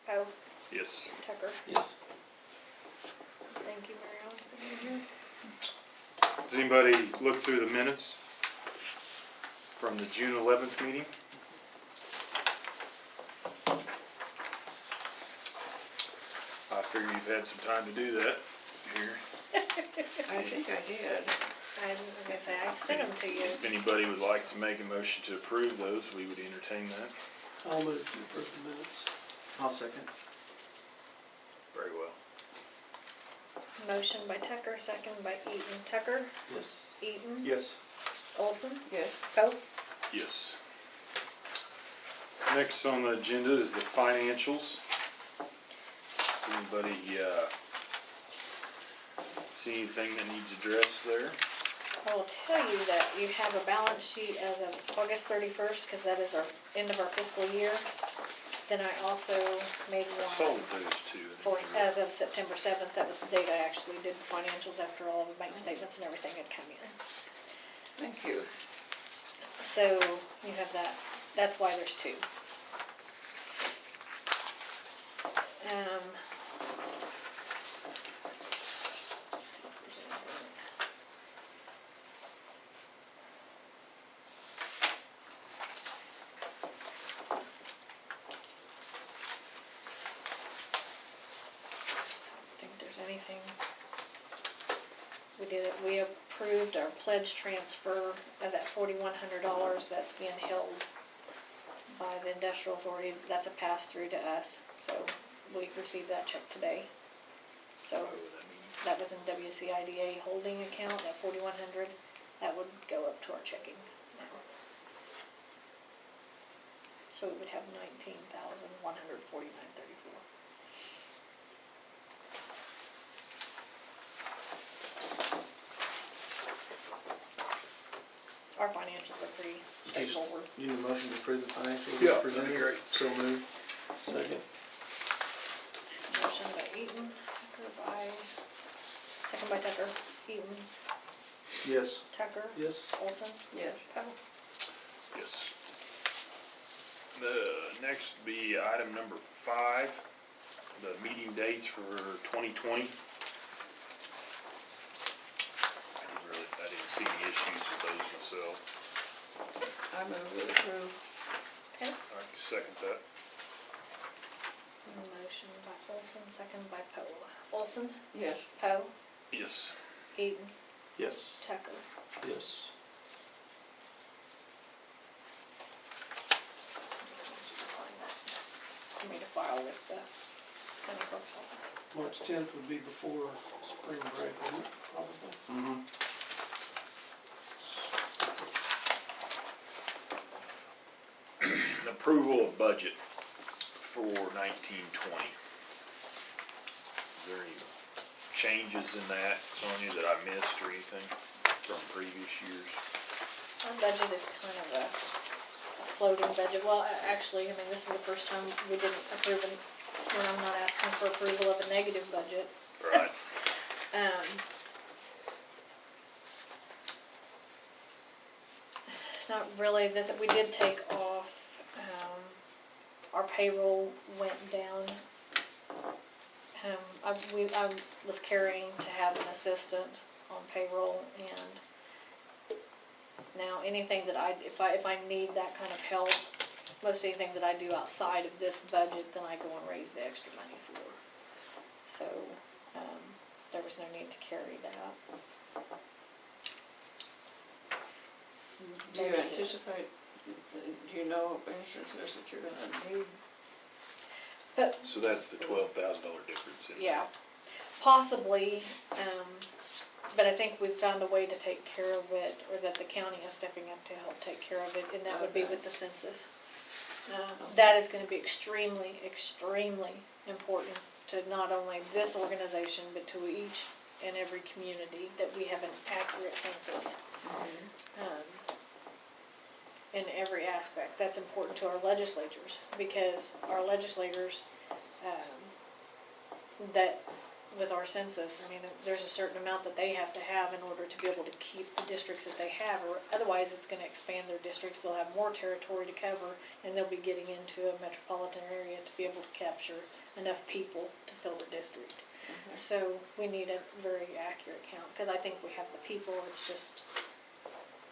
Poe, Yes. Tucker. Yes. Thank you, Mary Ellen, for being here. Does anybody look through the minutes from the June 11th meeting? I figure you've had some time to do that here. I think I did. I was gonna say, I sent them to you. If anybody would like to make a motion to approve those, we would entertain that. I'll move to approve the minutes. I'll second. Very well. Motion by Tucker, second by Eaton. Tucker, Yes. Eaton, Yes. Olson, Yes. Poe. Yes. Next on the agenda is the financials. Does anybody see anything that needs addressed there? I will tell you that you have a balance sheet as of August 31st, because that is our end of our fiscal year. Then I also made I saw one those two. for, as of September 7th. That was the date I actually did the financials after all the bank statements and everything had come in. Thank you. So you have that. That's why there's two. Anything. We approved our pledge transfer of that $4,100 that's being held by the industrial authority. That's a pass through to us. So we received that check today. So What would that mean? that was in WCIDA holding account, that $4,100, that would go up to our checking now. So we would have $19,149.34. Our financials are pretty straightforward. You need a motion to approve the financials? Yeah, presented? that'd be great. So moved. Second. Motion by Eaton, second by Tucker. Eaton, Yes. Tucker, Yes. Olson, Yes. Poe. Yes. The next would be item number 5, the meeting dates for 2020. I didn't see any issues with those myself. I move to approve. Okay. I can second that. Motion by Olson, second by Poe. Olson, Yes. Poe, Yes. Eaton, Yes. Tucker. Yes. Just want you to sign that for me to file with the county clerk's office. March 10th would be before spring break, wouldn't it, probably? Mm-hmm. Approval of budget for 1920. Is there any changes in that, Sonia, that I missed or anything from previous years? Our budget is kind of a floating budget. Well, actually, I mean, this is the first time we didn't approve, when I'm not asking for approval of a negative budget. Right. Not really, that we did take off, our payroll went down. I was carrying to have an assistant on payroll, and now anything that if I need that kind of help, most anything that I do outside of this budget, then I go and raise the extra money for. So, there was no need to carry that. Do you anticipate, do you know of instances that you're gonna need? But So that's the $12,000 difference in. yeah, possibly, but I think we've found a way to take care of it, or that the county is stepping up to help take care of it, and that would be Okay. with the census. That is gonna be extremely, extremely important to not only this organization, but to each and every community, that we have an accurate census. In every aspect. That's important to our legislators, because our legislators, that with our census, I mean, there's a certain amount that they have to have in order to be able to keep the districts that they have, or otherwise it's gonna expand their districts, they'll have more territory to cover, and they'll be getting into a metropolitan area to be able to capture enough people to fill the district. So we need a very accurate count, because I think we have the people, it's just,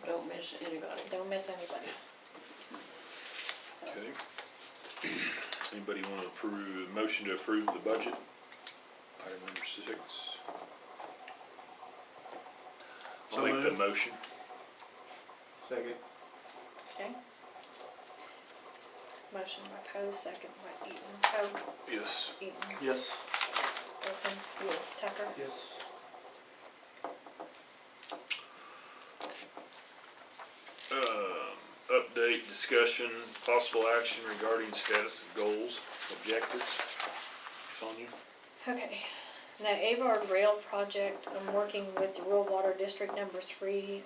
Don't miss anybody. don't miss anybody. So, Okay. Anybody want to approve, motion to approve the budget? Item number 6. I'll So make the moved. motion. Second. okay. Motion by Poe, second by Eaton. Poe, Yes. Eaton, Yes. Wilson, Tucker. Yes. Update, discussion, possible action regarding status of goals, objectives. Sonia? Okay, now Avard Rail Project, I'm working with the Rural Water District number 3,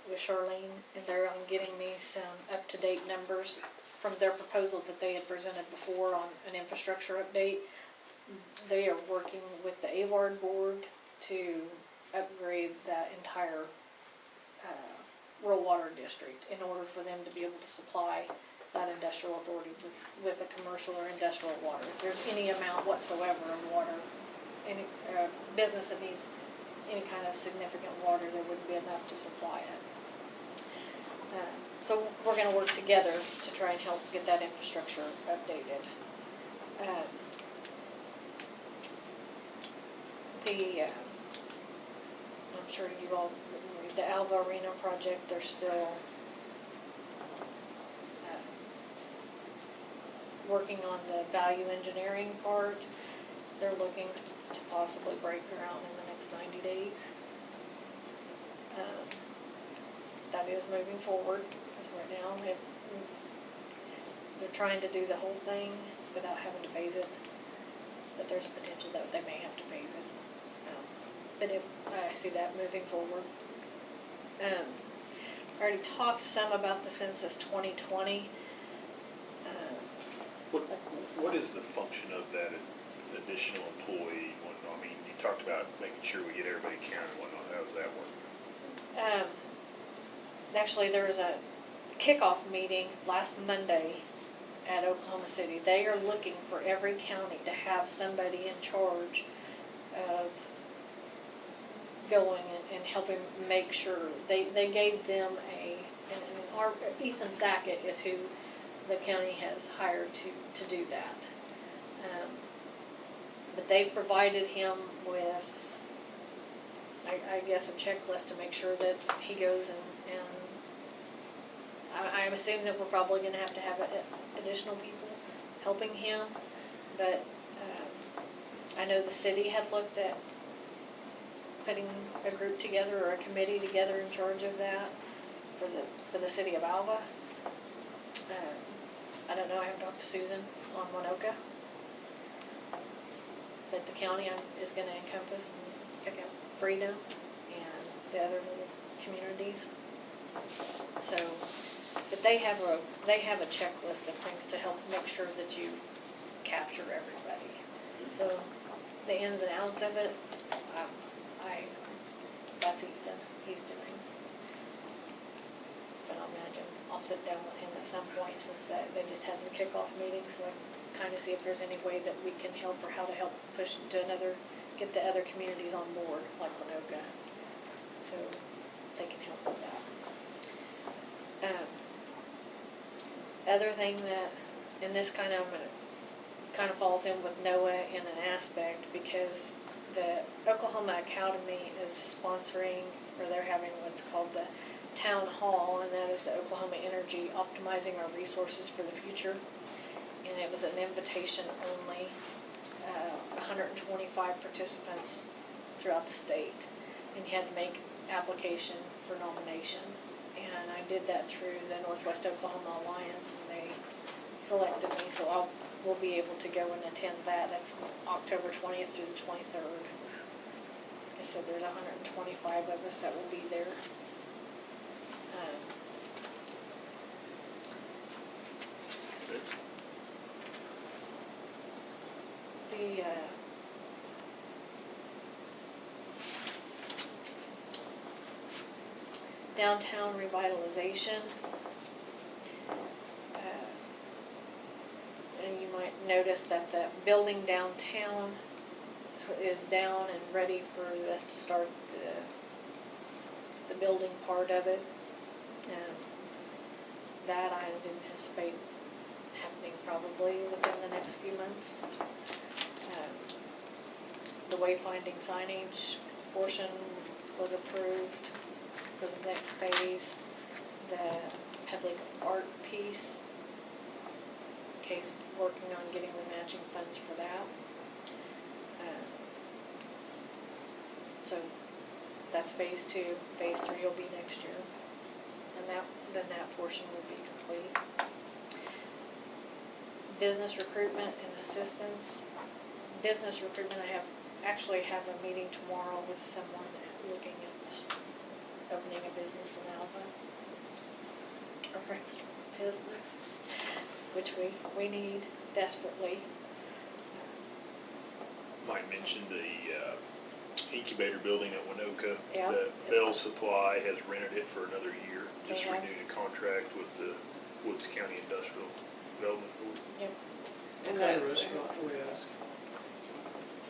with Charlene, and they're getting me some up-to-date numbers from their proposal that they had presented before on an infrastructure update. They are working with the Avard board to upgrade that entire, rural water district in order for them to be able to supply that industrial authority with a commercial or industrial water. If there's any amount whatsoever of water, any business that needs any kind of significant water, there wouldn't be enough to supply it. So we're gonna work together to try and help get that infrastructure updated. I'm sure you all read the Alva Arena project, they're still working on the value engineering part. They're looking to possibly break ground in the next 90 days. That is moving forward, because right now they're trying to do the whole thing without having to phase it, but there's a potential that they may have to phase it. But I see that moving forward. I already talked some about the Census 2020. What is the function of that additional employee? I mean, you talked about making sure we get everybody counted and whatnot. How does that work? Actually, there was a kickoff meeting last Monday at Oklahoma City. They are looking for every county to have somebody in charge of going and helping make sure. They gave them Ethan Sackett is who the county has hired to do that. But they provided him with, I guess, a checklist to make sure that he goes and I'm assuming that we're probably going to have additional people helping him, but I know the city had looked at putting a group together or a committee together in charge of that for the city of Alva. I don't know, I haven't talked to Susan on Winoka, but the county is going to encompass and pick up Freedom and the other little communities. So, but they have a checklist of things to help make sure that you capture everybody. So the ins and outs of it, that's Ethan, he's doing. But I'll imagine I'll sit down with him at some point since they just had the kickoff meeting, so I can kind of see if there's any way that we can help or how to help push get the other communities on board, like Winoka, so they can help with that. Other thing that, and this kind of falls in with NOAA in an aspect, because the Oklahoma Academy is sponsoring, or they're having what's called the Town Hall, and that is the Oklahoma Energy Optimizing Our Resources for the Future. And it was an invitation only, 125 participants throughout the state, and you had to make application for nomination. And I did that through the Northwest Oklahoma Alliance, and they selected me, so we'll be able to go and attend that. That's October 20th through the 23rd. Like I said, there's 125 of us that will be there. downtown revitalization. And you might notice that the building downtown is down and ready for us to start the building part of it. That I would anticipate happening probably within the next few months. The wayfinding signage portion was approved for the next phase. The public art piece, Kay's working on getting the matching funds for that. So that's phase 2. Phase 3 will be next year. And then that portion will be complete. Business recruitment and assistance. Business recruitment, I actually have a meeting tomorrow with someone looking at opening a business in Alva. A restaurant business, which we need desperately. Might mention the incubator building at Winoka. Yeah. The Bell Supply has rented it for another year. Just They have. renewed a contract with the Woods County Industrial Development Board. Yep, What kind of restaurant can we ask?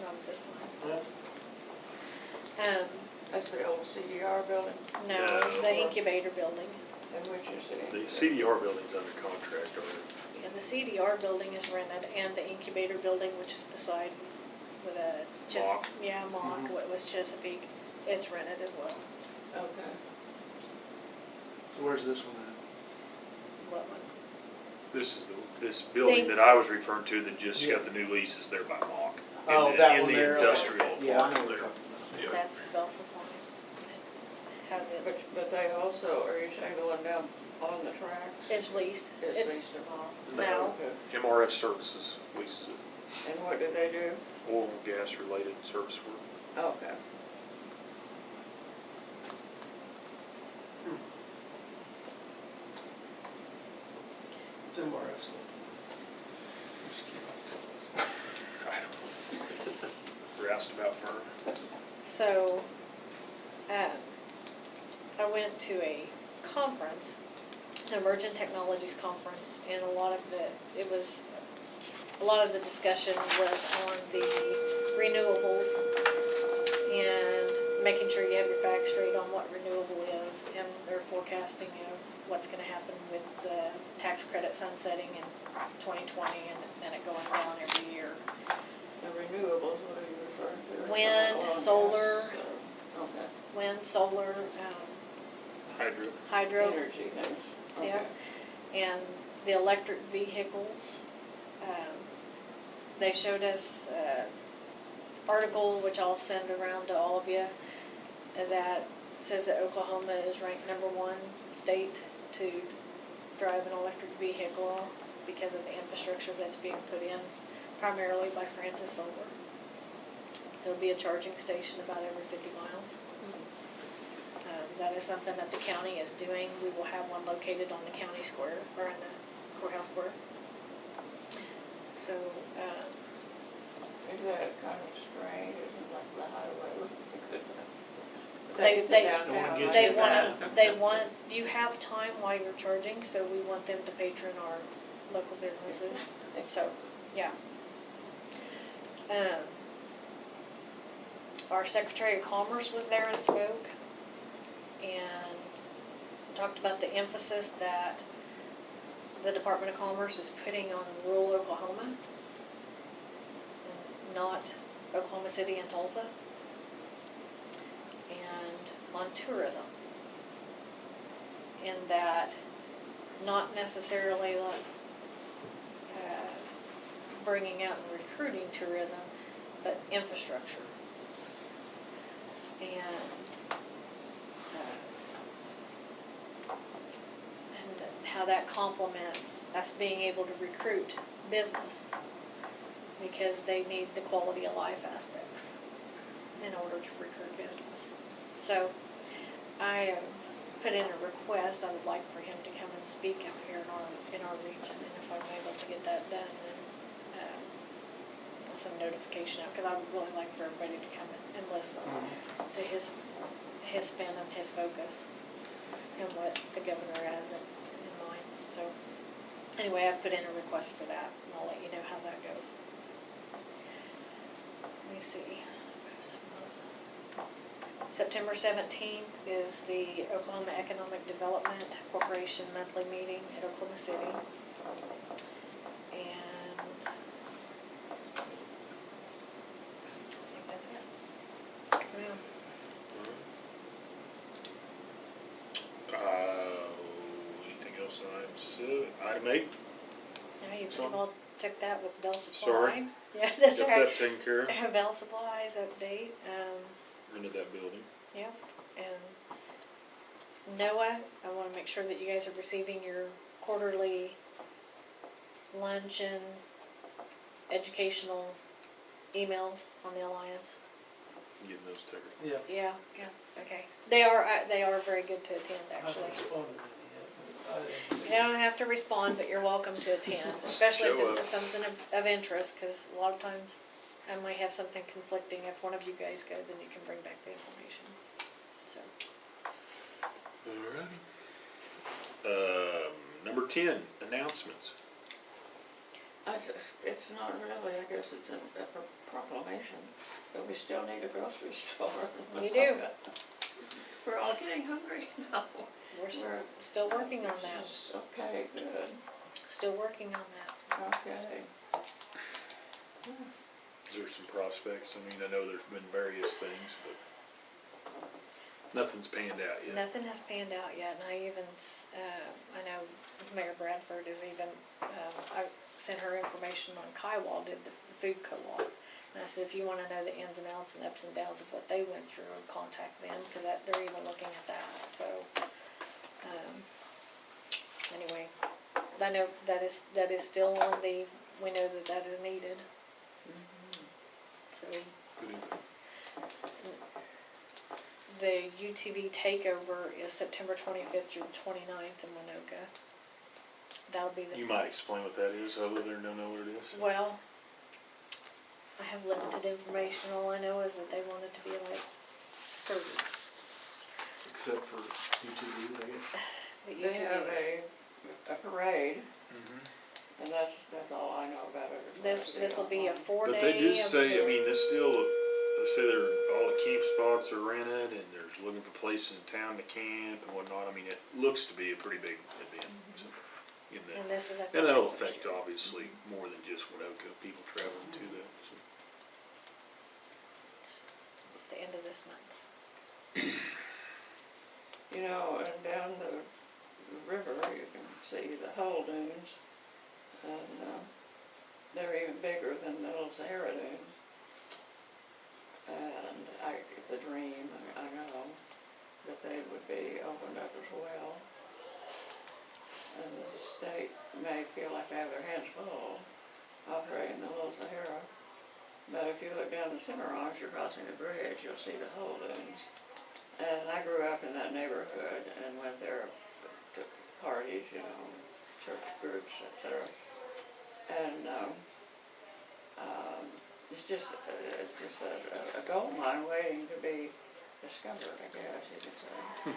not this one. Huh? That's the old CDR building, No, No. the incubator building. and which is The CDR building's under contract already. And the CDR building is rented, and the incubator building, which is beside with a Mock. Yeah, Mock, Mhm. what was Chesapeake, it's rented as well. Okay. So where's this one What one? This building that I was referring to that just got the new leases there by Mock. at? Oh, that one In there? the industrial Yeah, I park know what there. you're talking about. Yeah. That's Bell Supply. Has it, But they also, are you saying the one down on the tracks? it's leased. It's leased them all? No. Okay. MRF Services leases it. And what do they do? Oil and gas related service work. Okay. It's MRF's. I don't know. We're asked about firm. So, I went to a conference, an Emergent Technologies conference, and a lot of the discussion was on the renewables and making sure you have your facts straight on what renewable is, and their forecasting of what's gonna happen with the tax credit sunsetting in 2020 and then it going down every year. The renewables, what are you referring to? Wind, Oil and gas? solar. Okay. Wind, solar, Hydro. hydro. Energy things. Yeah. Okay. And the electric vehicles, they showed us an article, which I'll send around to all of you, that says that Oklahoma is ranked #1 state to drive an electric vehicle because of the infrastructure that's being put in, primarily by Francis Solar. There'll be a charging station about every 50 miles. That is something that the county is doing. We will have one located on the county square, or in the courthouse square. So, Is that kind of strange, isn't like the highway, oh my goodness. They- It's they- downtown. Get they you want, you have time while you're charging, so we want them to patron our local businesses. And so, yeah. Our Secretary of Commerce was there and spoke, and talked about the emphasis that the Department of Commerce is putting on rural Oklahoma, and not Oklahoma City and Tulsa, and on tourism. And that not necessarily bringing out and recruiting tourism, but infrastructure. And how that complements us being able to recruit business, because they need the quality of life aspects in order to recruit business. So I put in a request, I would like for him to come and speak out here in our region, and if I'm able to get that done, then some notification out, because I would really like for everybody to come and listen to his spin and his focus. and what the governor has in mind. So, anyway, I've put in a request for that, and I'll let you know how that goes. Let me see. September 17th is the Oklahoma Economic Development Corporation monthly meeting at Oklahoma City. And I think that's it. Yeah. Anything else on item 8? Now you So- pretty well took that with Bell Supply. Sorry. Yeah, that's Got all right. that taken care of? Bell Supplies update. Into that building. Yep, and Noah, I wanna make sure that you guys are receiving your quarterly luncheon educational emails on the Alliance. Getting those taken. Yeah, Yeah, okay. They are very good to attend, I actually. haven't responded to any yet, but I didn't. You don't have to respond, but you're welcome to attend, especially if Show it's up. something of interest, cause a lot of times I might have something conflicting. If one of you guys go, then you can bring back the information, so. Alrighty. Number 10, announcements. It's not really, I guess it's a proclamation, but we still need a grocery store. You do. We're all getting hungry now. We're still working on that, Okay, good, still working on that. okay. Is there some prospects? I mean, I know there's been various things, but nothing's panned out yet. Nothing has panned out yet, and I even, I know Mayor Bradford is even, I sent her information on Kywall, did the food co-op. And I said, if you wanna know the ins and outs and ups and downs of what they went through, contact them, cause they're even looking at that, so. Anyway, I know that is still on the, we know that is needed, so. Good input. The UTV takeover is September 25th through the 29th in Winoka. That'll be the. You might explain what that is, other than know what it is? Well, I have limited information. All I know is that they want it to be like skirts. Except for UTV, I guess. The They have UTVs. a parade, Mm-hmm. and that's all I know about it. This will be a 4-day. But they do say, I mean, they say all the camp spots are rented, and they're looking for places in town to camp and whatnot. I mean, it looks to be a pretty big event. So, And this is. and that'll affect, obviously, more than just Winoka, people traveling to that. So. The end of this month. You know, and down the river, you can see the Hull Dunes, and they're even bigger than the little Sahara Dunes. And it's a dream, I know, that they would be opened up as well. And the state may feel like they have their hands full operating the little Sahara. But if you look down the Cimarron, as you're crossing the bridge, you'll see the Hull Dunes. And I grew up in that neighborhood and went there to parties, you know, church groups, etc. And it's just a gold mine waiting to be discovered, I guess you could say.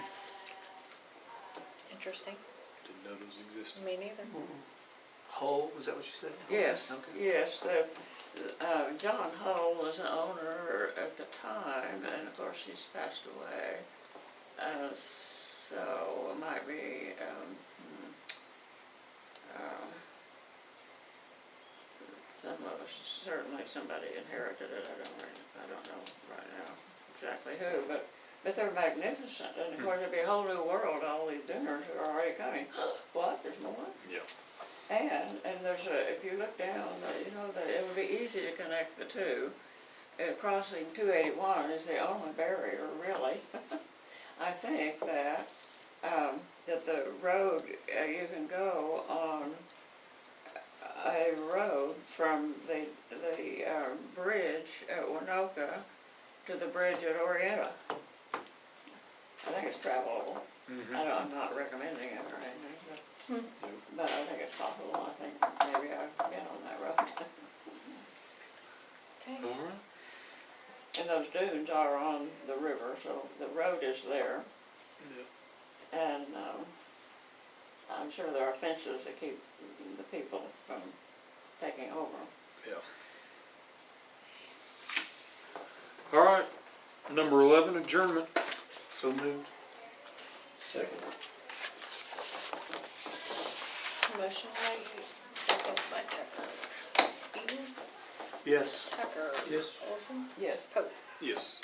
Interesting. Didn't know those existed. Me neither. Hull, was that what you said? Yes, Okay. yes. John Hull was an owner at the time, and of course he's passed away. So it might be some of us, certainly somebody inherited it. I don't know right now exactly who, but they're magnificent. And of course it'll be a whole new world. All these dinners are already coming. What? There's more? Yeah. And there's if you look down, you know, it would be easy to connect the two. Crossing 281 is the only barrier, really. I think that that the road, you can go on a road from the bridge at Winoka to the bridge at Orietta. I think it's travelable. Mm-hmm. I'm not recommending it or anything, but I think it's possible. I think maybe I've been on that road. Okay. All right. And those dunes are on the river, so the road is there. Yeah. And, I'm sure there are fences that keep the people from taking over. Yeah. All right, number 11, adjournment. So moved. Second. Motion made, second by Tucker. Eden, Yes. Tucker. Yes. Olson, Yes. Pope. Yes.